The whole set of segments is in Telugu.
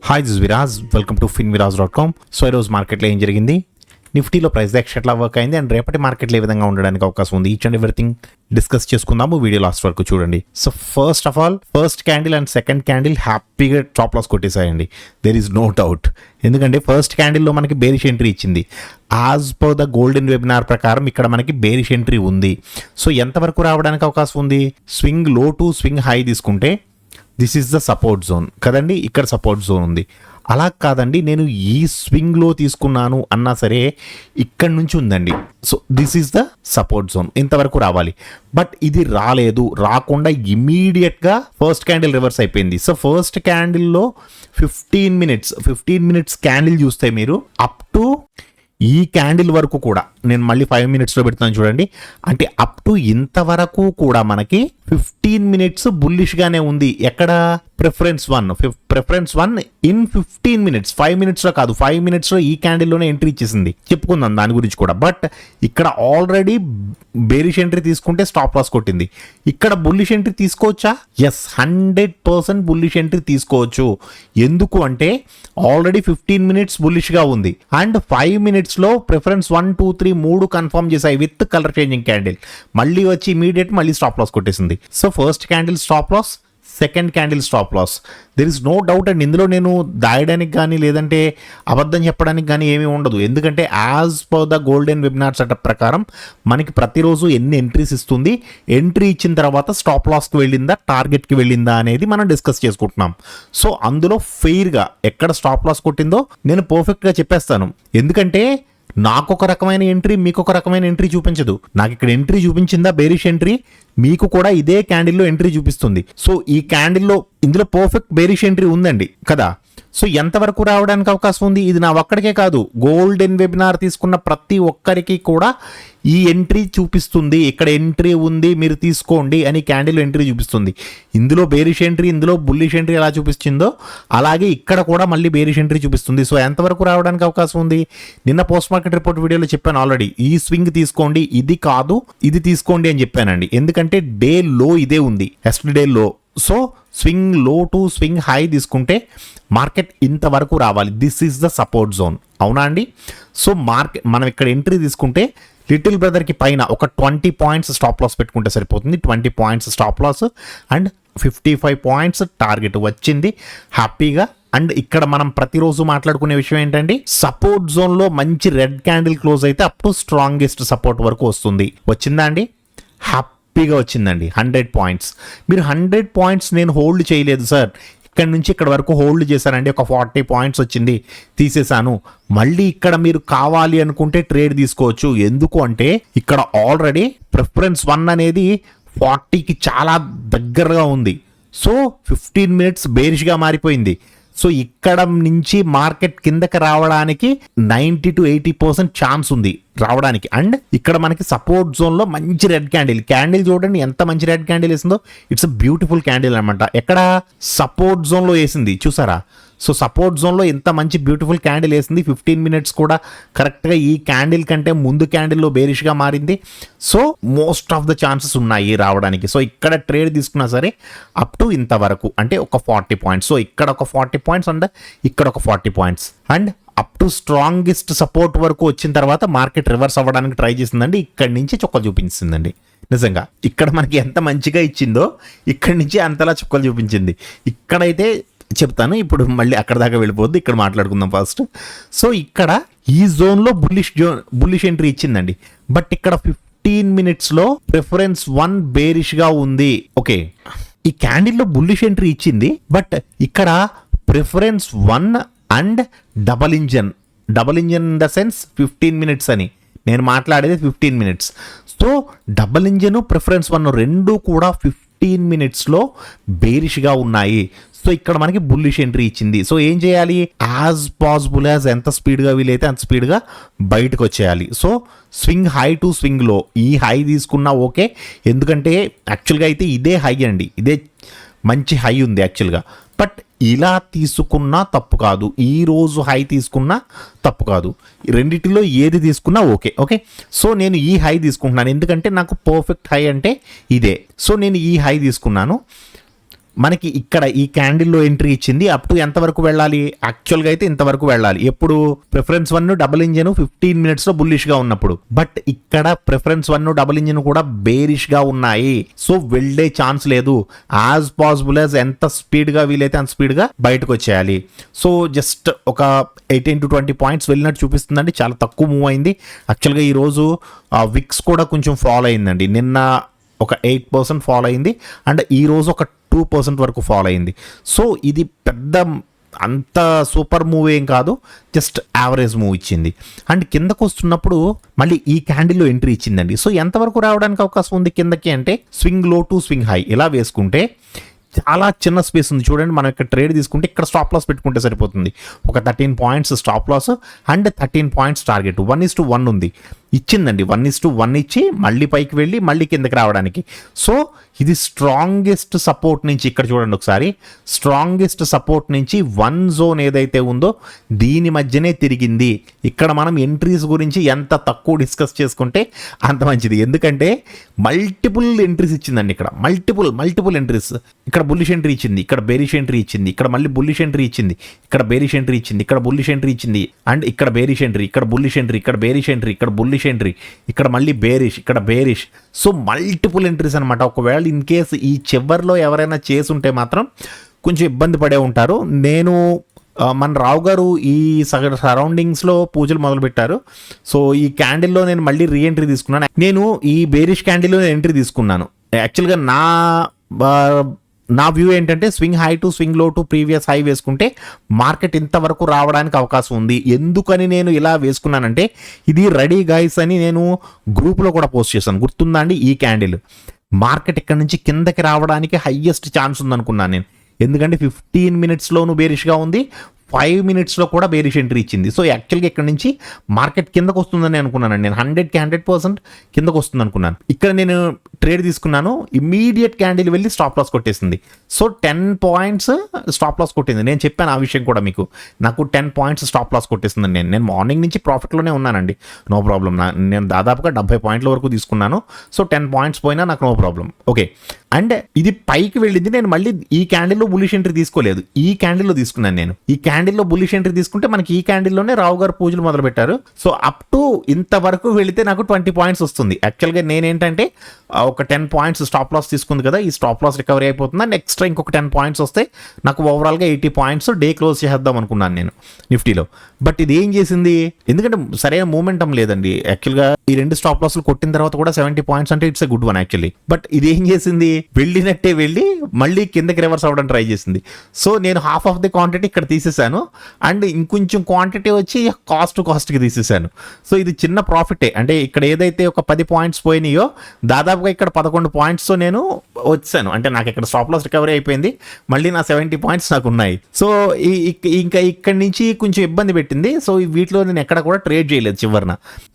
Hi this Viraj, welcome to finviraz.com. So ఈరోజు మార్కెట్లో ఏం జరిగింది, నిఫ్టీలో ప్రైస్ యాక్షన్ ఎట్లా వర్క్ అయింది అండ్ రేపటి మార్కెట్లో ఏ విధంగా ఉండడానికి అవకాశం ఉంది, ఈచ్ అండ్ ఎవ్రీథింగ్ డిస్కస్ చేసుకుందాము. వీడియో లాస్ట్ వరకు చూడండి. So first of all first candle and second candle హ్యాపీగా టాప్ లాస్ కొట్టేసాయండి. There is no doubt. ఎందుకంటే ఫస్ట్ క్యాండిల్లో మనకి బేరిష్ ఎంట్రీ ఇచ్చింది. As per the golden webinar ప్రకారం ఇక్కడ మనకి బేరిష్ ఎంట్రీ ఉంది. సో ఎంతవరకు రావడానికి అవకాశం ఉంది, స్వింగ్ లో టు స్వింగ్ హై తీసుకుంటే this is the support zone కదండి, ఇక్కడ సపోర్ట్ జోన్ ఉంది. అలా కాదండి, నేను ఈ స్వింగ్లో తీసుకున్నాను అన్నా సరే ఇక్కడ నుంచి ఉందండి. So this is the support zone, ఇంతవరకు రావాలి. బట్ ఇది రాలేదు, రాకుండా ఇమీడియట్గా ఫస్ట్ క్యాండిల్ రివర్స్ అయిపోయింది. సో ఫస్ట్ క్యాండిల్లో 15 మినిట్స్ క్యాండిల్ చూస్తే మీరు అప్ టు ఈ క్యాండిల్ వరకు కూడా, నేను మళ్ళీ 5 మినిట్స్లో పెడుతున్నాను చూడండి, అంటే అప్ టు ఇంతవరకు కూడా మనకి 15 మినిట్స్ బుల్లిష్గానే ఉంది. ఎక్కడ ప్రిఫరెన్స్ వన్ ఇన్ 15 మినిట్స్, 5 మినిట్స్లో కాదు, 5 మినిట్స్లో ఈ క్యాండిల్లోనే ఎంట్రీ ఇచ్చేసింది. చెప్పుకుందాం దాని గురించి కూడా. బట్ ఇక్కడ ఆల్రెడీ బేరిష్ ఎంట్రీ తీసుకుంటే స్టాప్ లాస్ కొట్టింది. ఇక్కడ బుల్లిష్ ఎంట్రీ తీసుకోవచ్చా? ఎస్, 100% బుల్లిష్ ఎంట్రీ తీసుకోవచ్చు. ఎందుకు అంటే ఆల్రెడీ 15 మినిట్స్ బుల్లిష్గా ఉంది అండ్ 5 మినిట్స్లో ప్రిఫరెన్స్ 1, 2, 3 3 కన్ఫర్మ్ చేశాయి విత్ కలర్ చేంజింగ్ క్యాండిల్. మళ్ళీ వచ్చి ఇమీడియట్ మళ్ళీ స్టాప్ లాస్ కొట్టేసింది. So first candle stop loss, second candle stop loss. There is no doubt. And ఇందులో నేను దాయడానికి కానీ లేదంటే అబద్ధం చెప్పడానికి కానీ ఏమీ ఉండదు. ఎందుకంటే as per the golden webinar setup ప్రకారం మనకి ప్రతిరోజు ఎన్ని ఎంట్రీస్ ఇస్తుంది, ఎంట్రీ ఇచ్చిన తర్వాత స్టాప్ లాస్కి వెళ్ళిందా, టార్గెట్కి వెళ్ళిందా అనేది మనం డిస్కస్ చేసుకుంటున్నాం. సో అందులో ఫెయిర్గా ఎక్కడ స్టాప్ లాస్ కొట్టిందో నేను పర్ఫెక్ట్గా చెప్పేస్తాను. ఎందుకంటే నాకు ఒక రకమైన ఎంట్రీ, మీకు ఒక రకమైన ఎంట్రీ చూపించదు. నాకు ఇక్కడ ఎంట్రీ చూపించిందా బేరిష్ ఎంట్రీ, మీకు కూడా ఇదే క్యాండిల్లో ఎంట్రీ చూపిస్తుంది. సో ఈ క్యాండిల్లో ఇందులో పర్ఫెక్ట్ బేరిష్ ఎంట్రీ ఉందండి కదా. సో ఎంతవరకు రావడానికి అవకాశం ఉంది, ఇది నా ఒక్కడికే కాదు, గోల్డెన్ వెబినార్ తీసుకున్న ప్రతి ఒక్కరికి కూడా ఈ ఎంట్రీ చూపిస్తుంది. ఇక్కడ ఎంట్రీ ఉంది, మీరు తీసుకోండి అని క్యాండిల్ ఎంట్రీ చూపిస్తుంది. ఇందులో బేరిష్ ఎంట్రీ, ఇందులో బుల్లిష్ ఎంట్రీ ఎలా చూపిస్తుందో అలాగే ఇక్కడ కూడా మళ్ళీ బేరిష్ ఎంట్రీ చూపిస్తుంది. సో ఎంతవరకు రావడానికి అవకాశం ఉంది, నిన్న పోస్ట్ మార్కెట్ రిపోర్ట్ వీడియోలో చెప్పాను ఆల్రెడీ. ఈ స్వింగ్ తీసుకోండి, ఇది కాదు ఇది తీసుకోండి అని చెప్పానండి. ఎందుకంటే డే లో ఇదే ఉంది, ఎస్టర్డే లో. సో స్వింగ్ లో టు స్వింగ్ హై తీసుకుంటే మార్కెట్ ఇంతవరకు రావాలి. This is the support zone, అవునా అండి. సో మనం ఇక్కడ ఎంట్రీ తీసుకుంటే లిటిల్ బ్రదర్కి పైన ఒక 20 పాయింట్స్ స్టాప్ లాస్ పెట్టుకుంటే సరిపోతుంది. 20 points stop loss and 55 points target వచ్చింది హ్యాపీగా. అండ్ ఇక్కడ మనం ప్రతిరోజు మాట్లాడుకునే విషయం ఏంటంటే, సపోర్ట్ జోన్లో మంచి రెడ్ క్యాండిల్ క్లోజ్ అయితే అప్ టు స్ట్రాంగెస్ట్ సపోర్ట్ వరకు వస్తుంది. వచ్చిందా అండి? హ్యాపీగా వచ్చిందండి. 100 పాయింట్స్. మీరు 100 పాయింట్స్ నేను హోల్డ్ చేయలేదు సార్, ఇక్కడ నుంచి ఇక్కడ వరకు హోల్డ్ చేశానండి, ఒక 40 పాయింట్స్ వచ్చింది తీసేశాను. మళ్ళీ ఇక్కడ మీరు కావాలి అనుకుంటే ట్రేడ్ తీసుకోవచ్చు. ఎందుకు అంటే ఇక్కడ ఆల్రెడీ ప్రిఫరెన్స్ 1 అనేది 40కి చాలా దగ్గరగా ఉంది. సో 15 మినిట్స్ బేరిష్గా మారిపోయింది. సో ఇక్కడ నుంచి మార్కెట్ కిందకి రావడానికి 90 to 80% ఛాన్స్ ఉంది రావడానికి. అండ్ ఇక్కడ మనకి సపోర్ట్ జోన్లో మంచి రెడ్ క్యాండిల్ చూడండి ఎంత మంచి రెడ్ క్యాండిల్ వేసిందో. ఇట్స్ అ బ్యూటిఫుల్ క్యాండిల్ అనమాట. ఎక్కడ సపోర్ట్ జోన్లో వేసింది చూసారా. సో సపోర్ట్ జోన్లో ఎంత మంచి బ్యూటిఫుల్ క్యాండిల్ వేసింది. 15 మినిట్స్ కూడా కరెక్ట్గా ఈ క్యాండిల్ కంటే ముందు క్యాండిల్లో బేరిష్గా మారింది. So most of the chances ఉన్నాయి రావడానికి. సో ఇక్కడ ట్రేడ్ తీసుకున్నా సరే అప్ టు ఇంతవరకు అంటే ఒక 40 పాయింట్స్. సో ఇక్కడ ఒక 40 పాయింట్స్ అండ్ ఇక్కడ ఒక 40 points and up to strongest support వరకు వచ్చిన తర్వాత మార్కెట్ రివర్స్ అవ్వడానికి ట్రై చేసిందండి. ఇక్కడి నుంచి చుక్కలు చూపించిందండి. నిజంగా ఇక్కడ మనకి ఎంత మంచిగా ఇచ్చిందో ఇక్కడి నుంచి అంతలా చుక్కలు చూపించింది. ఇక్కడైతే చెప్తాను, ఇప్పుడు మళ్ళీ అక్కడ దాకా వెళ్ళిపోద్ది, ఇక్కడ మాట్లాడుకుందాం ఫస్ట్. సో ఇక్కడ ఈ జోన్లో బుల్లిష్ ఎంట్రీ ఇచ్చిందండి. బట్ ఇక్కడ 15 మినిట్స్లో ప్రిఫరెన్స్ 1 బేరిష్గా ఉంది. ఓకే, ఈ క్యాండిల్లో బుల్లిష్ ఎంట్రీ ఇచ్చింది. బట్ ఇక్కడ preference 1 and double engine in the sense 15 minutes అని నేను మాట్లాడేది 15 minutes. So double engine preference 1 రెండు కూడా 15 మినిట్స్లో బేరిష్గా ఉన్నాయి. సో ఇక్కడ మనకి బుల్లిష్ ఎంట్రీ ఇచ్చింది. సో ఏం చేయాలి, యాజ్ పాసిబుల్ యాజ్ ఎంత స్పీడ్గా వీలైతే అంత స్పీడ్గా బయటకు వచ్చేయాలి. So swing high to swing లో, ఈ హై తీసుకున్నా ఓకే. ఎందుకంటే యాక్చువల్గా అయితే ఇదే హై అండి, ఇదే మంచి హై ఉంది యాక్చువల్గా. బట్ ఇలా తీసుకున్నా తప్పు కాదు, ఈ రోజు హై తీసుకున్నా తప్పు కాదు, రెండిటిలో ఏది తీసుకున్నా ఓకే. సో నేను ఈ హై తీసుకుంటున్నాను ఎందుకంటే నాకు పర్ఫెక్ట్ హై అంటే ఇదే. సో నేను ఈ హై తీసుకున్నాను. మనకి ఇక్కడ ఈ క్యాండిల్లో ఎంట్రీ ఇచ్చింది. అప్ టు ఎంత వరకు వెళ్ళాలి? యాక్చువల్గా అయితే ఇంతవరకు వెళ్ళాలి. ఎప్పుడు? ప్రిఫరెన్స్ 1 డబుల్ ఇంజిన్ 15 మినిట్స్ లో బుల్లిష్ గా ఉన్నప్పుడు. బట్ ఇక్కడ ప్రిఫరెన్స్ 1 డబుల్ ఇంజిన్ కూడా బేరిష్ గా ఉన్నాయి. సో వెళ్ళే ఛాన్స్ లేదు. యాజ్ పాసిబుల్ యాజ్ ఎంత స్పీడ్ గా వీలైతే అంత స్పీడ్ గా బయటకు వచ్చేయాలి. సో జస్ట్ ఒక 18 to 20 పాయింట్స్ వెళ్ళినట్టు చూపిస్తుందండి. చాలా తక్కువ మూవ్ అయింది. యాక్చువల్గా ఈ రోజు విక్స్ కూడా కొంచెం ఫాలో అయిందండి. నిన్న ఒక 8% ఫాలో అయింది అండ్ ఈ రోజు ఒక 2% వరకు ఫాలో అయింది. సో ఇది పెద్ద అంత సూపర్ మూవ్ ఏం కాదు, జస్ట్ యావరేజ్ మూవ్ ఇచ్చింది. అండ్ కిందకు వస్తున్నప్పుడు మళ్ళీ ఈ క్యాండిల్లో ఎంట్రీ ఇచ్చిందండి. సో ఎంతవరకు రావడానికి అవకాశం ఉంది కిందకి అంటే స్వింగ్ లో టు స్వింగ్ హై ఇలా వేసుకుంటే చాలా చిన్న స్పేస్ ఉంది చూడండి. మనం ఇక్కడ ట్రేడ్ తీసుకుంటే ఇక్కడ స్టాప్ లాస్ పెట్టుకుంటే సరిపోతుంది. ఒక 13 points stop loss and 13 points target. 1:1 ఉంది, ఇచ్చిందండి. 1:1 ఇచ్చి మళ్ళీ పైకి వెళ్ళి మళ్ళీ కిందకి రావడానికి. సో ఇది స్ట్రాంగెస్ట్ సపోర్ట్ నుంచి ఇక్కడ చూడండి ఒకసారి, స్ట్రాంగెస్ట్ సపోర్ట్ నుంచి 1 జోన్ ఏదైతే ఉందో దీని మధ్యనే తిరిగింది. ఇక్కడ మనం ఎంట్రీస్ గురించి ఎంత తక్కువ డిస్కస్ చేసుకుంటే అంత మంచిది. ఎందుకంటే మల్టిపుల్ ఎంట్రీస్ ఇచ్చిందండి. ఇక్కడ మల్టిపుల్ ఎంట్రీస్. ఇక్కడ బుల్లిష్ ఎంట్రీ ఇచ్చింది, ఇక్కడ బేరిష్ ఎంట్రీ ఇచ్చింది, ఇక్కడ మళ్ళీ బుల్లిష్ ఎంట్రీ ఇచ్చింది, ఇక్కడ బేరిష్ ఎంట్రీ ఇచ్చింది, ఇక్కడ బుల్లిష్ ఎంట్రీ ఇచ్చింది అండ్ ఇక్కడ బేరిష్ ఎంట్రీ, ఇక్కడ బుల్లిష్ ఎంట్రీ, ఇక్కడ బేరిష్ ఎంట్రీ, ఇక్కడ బుల్లిష్ ఎంట్రీ, ఇక్కడ మళ్ళీ బేరిష్, ఇక్కడ బేరిష్. సో మల్టిపుల్ ఎంట్రీస్ అనమాట. ఒకవేళ ఇన్ కేస్ ఈ చివర్లో ఎవరైనా చేసి ఉంటే మాత్రం కొంచెం ఇబ్బంది పడే ఉంటారు. నేను మన రావు గారు ఈ సరౌండింగ్స్లో పూజలు మొదలుపెట్టారు. సో ఈ క్యాండిల్లో నేను మళ్ళీ రీఎంట్రీ తీసుకున్నాను. నేను ఈ బేరిష్ క్యాండిల్లో ఎంట్రీ తీసుకున్నాను. యాక్చువల్గా నా వ్యూ ఏంటంటే స్వింగ్ హై టు స్వింగ్ లో టు ప్రీవియస్ హై వేసుకుంటే మార్కెట్ ఇంతవరకు రావడానికి అవకాశం ఉంది. ఎందుకని నేను ఇలా వేసుకున్నానంటే ఇది రెడీ గైస్ అని నేను గ్రూప్లో కూడా పోస్ట్ చేశాను, గుర్తుందా అండి? ఈ క్యాండిల్ మార్కెట్ ఇక్కడ నుంచి కిందకి రావడానికి హైయెస్ట్ ఛాన్స్ ఉందనుకున్నాను నేను. ఎందుకంటే 15 మినిట్స్లోనూ బేరిష్గా ఉంది, 5 మినిట్స్లో కూడా బేరిష్ ఎంట్రీ ఇచ్చింది. సో యాక్చువల్గా ఇక్కడ నుంచి మార్కెట్ కిందకు వస్తుందని అనుకున్నాను నేను. 100% కిందకు వస్తుంది అనుకున్నాను. ఇక్కడ నేను ట్రేడ్ తీసుకున్నాను, ఇమ్మీడియట్ క్యాండిల్ వెళ్ళి స్టాప్ లాస్ కొట్టేసింది. సో 10 పాయింట్స్ స్టాప్ లాస్ కొట్టింది. నేను చెప్పాను ఆ విషయం కూడా మీకు. నాకు 10 పాయింట్స్ స్టాప్ లాస్ కొట్టేసింది. నేను మార్నింగ్ నుంచి ప్రాఫిట్లోనే ఉన్నానండి, నో ప్రాబ్లం. నేను దాదాపుగా 70 పాయింట్ల వరకు తీసుకున్నాను. సో 10 పాయింట్స్ పోయినా నాకు నో ప్రాబ్లం. ఓకే. అండ్ ఇది పైకి వెళ్ళింది. నేను మళ్ళీ ఈ క్యాండిల్లో బుల్లిష్ ఎంట్రీ తీసుకోలేదు, ఈ క్యాండిల్లో తీసుకున్నాను నేను. ఈ క్యాండిల్లో బుల్లిష్ ఎంట్రీ తీసుకుంటే మనకి ఈ క్యాండిల్లోనే రావు గారు పూజలు మొదలు పెట్టారు. సో అప్ టు ఇంతవరకు వెళితే నాకు 20 పాయింట్స్ వస్తుంది. యాక్చువల్గా నేనేంటంటే ఒక 10 పాయింట్స్ స్టాప్ లాస్ తీసుకుంది కదా, ఈ స్టాప్ లాస్ రికవరీ అయిపోతుంది అండ్ ఎక్స్ట్రా ఇంకొక 10 పాయింట్స్ వస్తే నాకు ఓవరాల్గా 80 పాయింట్స్ డే క్లోజ్ చేద్దాం అనుకున్నాను నేను నిఫ్టీలో. బట్ ఇది ఏం చేసింది? ఎందుకంటే సరైన మూమెంటం లేదండి. యాక్చువల్గా ఈ 2 స్టాప్ లాస్లు కొట్టిన తర్వాత కూడా 70 పాయింట్స్ అంటే it's a good one actually. But ఇది ఏం చేసింది? వెళ్ళినట్టే వెళ్ళి మళ్ళీ కిందకి రివర్స్ అవ్వడం ట్రై చేసింది. సో నేను హాఫ్ ఆఫ్ ది క్వాంటిటీ ఇక్కడ తీసేసాను అండ్ ఇంకొంచెం క్వాంటిటీ వచ్చి కాస్ట్కి తీసేసాను. సో ఇది చిన్న ప్రాఫిటే. అంటే ఇక్కడ ఏదైతే ఒక 10 పాయింట్స్ పోయినాయో దాదాపుగా ఇక్కడ 11 పాయింట్స్తో నేను వచ్చాను. అంటే నాకు ఇక్కడ స్టాప్ లాస్ రికవరీ అయిపోయింది, మళ్ళీ నా 70 పాయింట్స్ నాకు ఉన్నాయి. సో ఇంకా ఇక్కడి నుంచి కొంచెం ఇబ్బంది పెట్టింది. సో వీటిలో నేను ఎక్కడ కూడా ట్రేడ్ చేయలేదు చివరిన.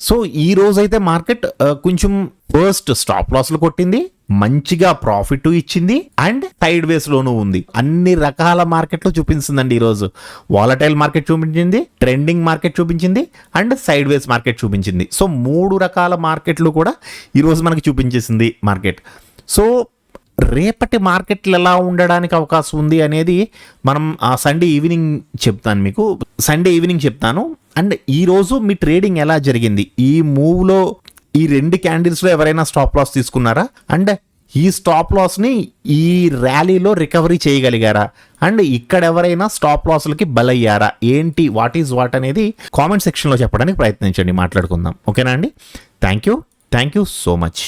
సో ఈ రోజు అయితే మార్కెట్ కొంచెం ఫస్ట్ స్టాప్ లాస్లు కొట్టింది, మంచిగా ప్రాఫిట్ ఇచ్చింది అండ్ సైడ్ వేస్ లోనూ ఉంది. అన్ని రకాల మార్కెట్లు చూపించిందండి ఈరోజు. వాలటైల్ మార్కెట్ చూపించింది, ట్రెండింగ్ మార్కెట్ చూపించింది అండ్ సైడ్ వేస్ మార్కెట్ చూపించింది. సో 3 రకాల మార్కెట్లు కూడా ఈరోజు మనకి చూపించేసింది మార్కెట్. సో రేపటి మార్కెట్లు ఎలా ఉండడానికి అవకాశం ఉంది అనేది మనం సండే ఈవినింగ్ చెప్తాను మీకు. సండే ఈవినింగ్ చెప్తాను. అండ్ ఈరోజు మీ ట్రేడింగ్ ఎలా జరిగింది? ఈ మూవ్లో ఈ 2 క్యాండిల్స్లో ఎవరైనా స్టాప్ లాస్ తీసుకున్నారా? అండ్ ఈ స్టాప్ లాస్ని ఈ ర్యాలీలో రికవరీ చేయగలిగారా? అండ్ ఇక్కడ ఎవరైనా స్టాప్ లాస్లకి బలయ్యారా? ఏంటి వాట్ ఈజ్ వాట్ అనేది కామెంట్ సెక్షన్లో చెప్పడానికి ప్రయత్నించండి, మాట్లాడుకుందాం. ఓకేనా అండి? Thank you so much.